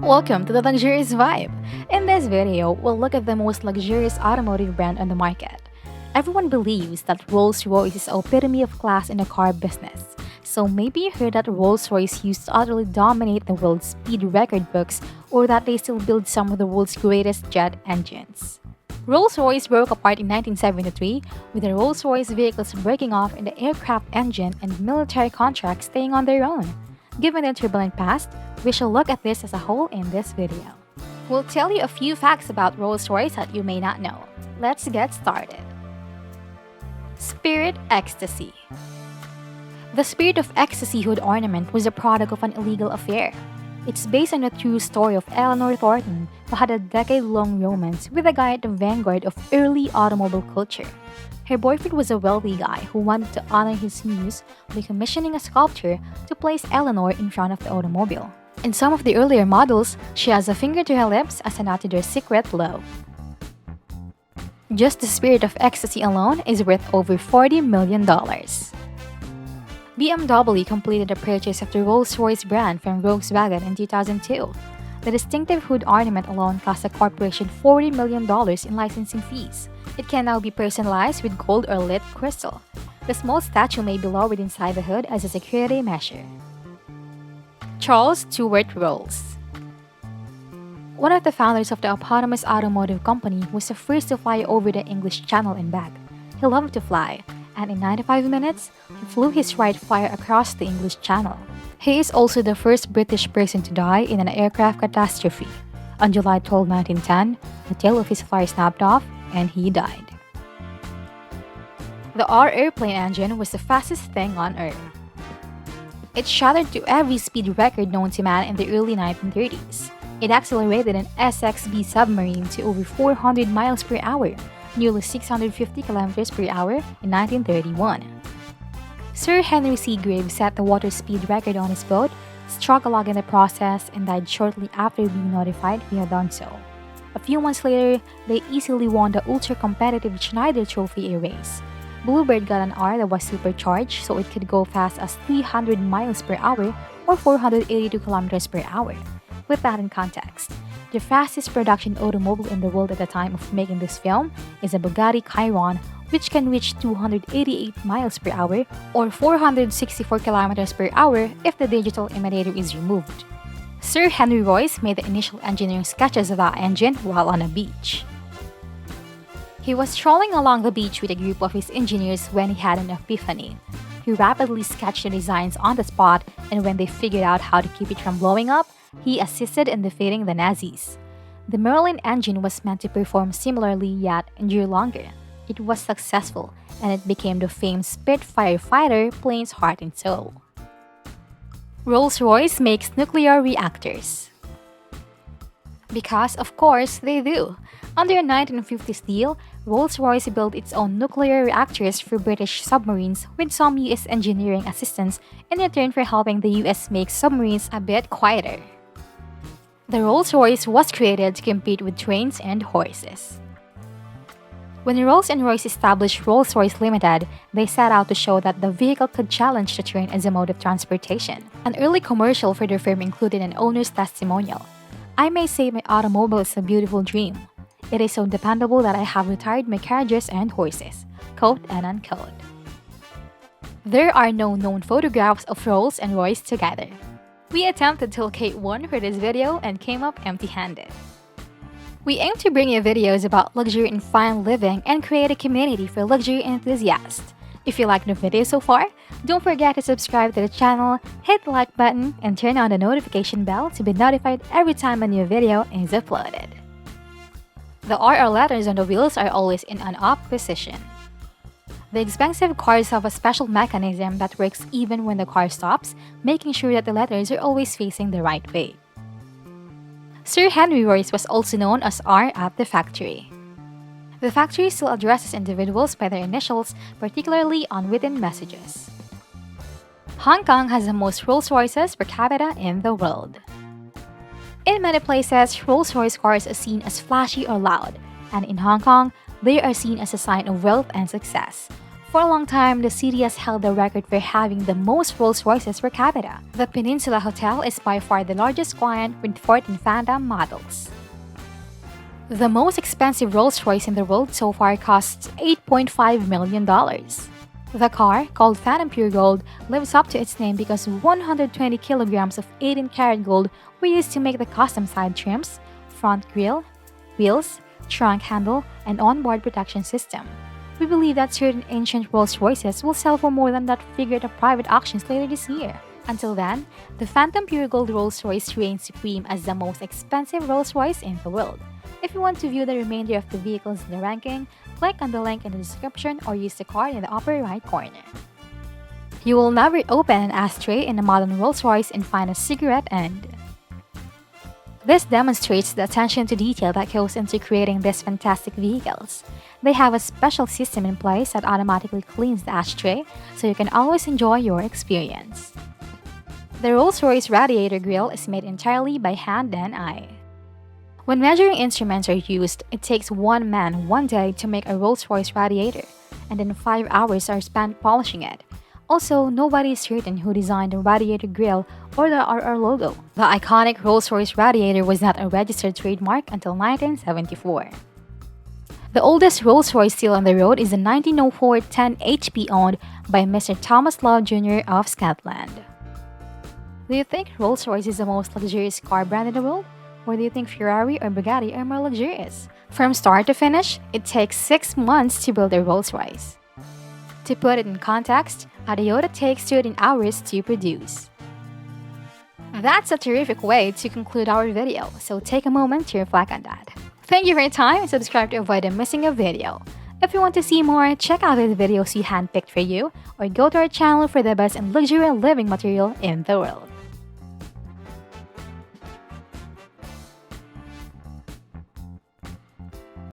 Welcome to the Luxurious Vibe. In this video, we'll look at the most luxurious automotive brand on the market. Everyone believes that Rolls-Royce is the epitome of class in the car business. So maybe you heard that Rolls-Royce used to utterly dominate the world's speed record books, or that they still build some of the world's greatest jet engines. Rolls-Royce broke apart in 1973, with the Rolls-Royce vehicles breaking off in the aircraft engine and military contracts staying on their own. Given their turbulent past, we shall look at this as a whole in this video. We'll tell you a few facts about Rolls-Royce that you may not know. Let's get started. Spirit Ecstasy. The Spirit of Ecstasy hood ornament was a product of an illegal affair. It's based on a true story of Eleanor Thornton, who had a decade-long romance with a guy at the vanguard of early automobile culture. Her boyfriend was a wealthy guy who wanted to honor his muse by commissioning a sculpture to place Eleanor in front of the automobile. In some of the earlier models, she has a finger to her lips as a nod to their secret love. Just the Spirit of Ecstasy alone is worth over $40 million. BMW completed the purchase of the Rolls-Royce brand from Volkswagen in 2002. The distinctive hood ornament alone cost the corporation $40 million in licensing fees. It can now be personalized with gold or lit crystal. The small statue may be lowered inside the hood as a security measure. Charles Stewart Rolls. One of the founders of the eponymous automotive company was the first to fly over the English Channel and back. He loved to fly, and in 95 minutes, he flew his Wright Flyer across the English Channel. He is also the first British person to die in an aircraft catastrophe. On July 12, 1910, the tail of his flyer snapped off and he died. The R airplane engine was the fastest thing on Earth. It shattered to every speed record known to man in the early 1930s. It accelerated an SXB submarine to over 400 miles per hour, nearly 650 kilometers per hour in 1931. Sir Henry Seagrave set the water speed record on his boat, struck a log in the process, and died shortly after being notified he had done so. A few months later, they easily won the ultra-competitive Schneider Trophy Air Race. Bluebird got an R that was supercharged so it could go fast as 300 miles per hour or 482 kilometers per hour. With that in context, the fastest production automobile in the world at the time of making this film is a Bugatti Chiron, which can reach 288 miles per hour or 464 kilometers per hour if the digital imitator is removed. Sir Henry Royce made the initial engineering sketches of that engine while on a beach. He was strolling along the beach with a group of his engineers when he had an epiphany. He rapidly sketched the designs on the spot, and when they figured out how to keep it from blowing up, he assisted in defeating the Nazis. The Merlin engine was meant to perform similarly yet endure longer. It was successful, and it became the famed Spitfire fighter plane's heart and soul. Rolls-Royce makes nuclear reactors. Because, of course, they do. Under a 1950s deal, Rolls-Royce built its own nuclear reactors for British submarines with some US engineering assistance in return for helping the US make submarines a bit quieter. The Rolls-Royce was created to compete with trains and horses. When Rolls-Royce established Rolls-Royce Limited, they set out to show that the vehicle could challenge the train as a mode of transportation. An early commercial for the firm included an owner's testimonial. "I may say my automobile is a beautiful dream. It is so dependable that I have retired my carriages and horses," quote and unquote. There are no known photographs of Rolls and Royce together. We attempted to locate one for this video and came up empty-handed. We aim to bring you videos about luxury and fine living and create a community for luxury enthusiasts. If you like the video so far, don't forget to subscribe to the channel, hit the like button, and turn on the notification bell to be notified every time a new video is uploaded. The RR letters on the wheels are always in an up position. The expensive cars have a special mechanism that works even when the car stops, making sure that the letters are always facing the right way. Sir Henry Royce was also known as R at the factory. The factory still addresses individuals by their initials, particularly on written messages. Hong Kong has the most Rolls-Royces per capita in the world. In many places, Rolls-Royce cars are seen as flashy or loud, and in Hong Kong, they are seen as a sign of wealth and success. For a long time, the city has held the record for having the most Rolls-Royces per capita. The Peninsula Hotel is by far the largest client with 14 Phantom models. The most expensive Rolls-Royce in the world so far costs $8.5 million. The car, called Phantom Pure Gold, lives up to its name because 120 kilograms of 18-karat gold were used to make the custom side trims, front grille, wheels, trunk handle, and onboard protection system. We believe that certain ancient Rolls-Royces will sell for more than that figure at private auctions later this year. Until then, the Phantom Pure Gold Rolls-Royce reigns supreme as the most expensive Rolls-Royce in the world. If you want to view the remainder of the vehicles in the ranking, click on the link in the description or use the card in the upper right corner. You will never open an ashtray in a modern Rolls-Royce and find a cigarette end. This demonstrates the attention to detail that goes into creating these fantastic vehicles. They have a special system in place that automatically cleans the ashtray, so you can always enjoy your experience. The Rolls-Royce radiator grille is made entirely by hand and eye. When measuring instruments are used, it takes one man one day to make a Rolls-Royce radiator, and then 5 hours are spent polishing it. Also, nobody is certain who designed the radiator grille or the RR logo. The iconic Rolls-Royce radiator was not a registered trademark until 1974. The oldest Rolls-Royce still on the road is a 1904 10 HP owned by Mr. Thomas Love Jr. of Scotland. Do you think Rolls-Royce is the most luxurious car brand in the world? Or do you think Ferrari or Bugatti are more luxurious? From start to finish, it takes 6 months to build a Rolls-Royce. To put it in context, a Toyota takes 13 hours to produce. That's a terrific way to conclude our video, so take a moment to reflect on that. Thank you for your time and subscribe to avoid missing a video. If you want to see more, check out the videos we handpicked for you, or go to our channel for the best in luxury living material in the world.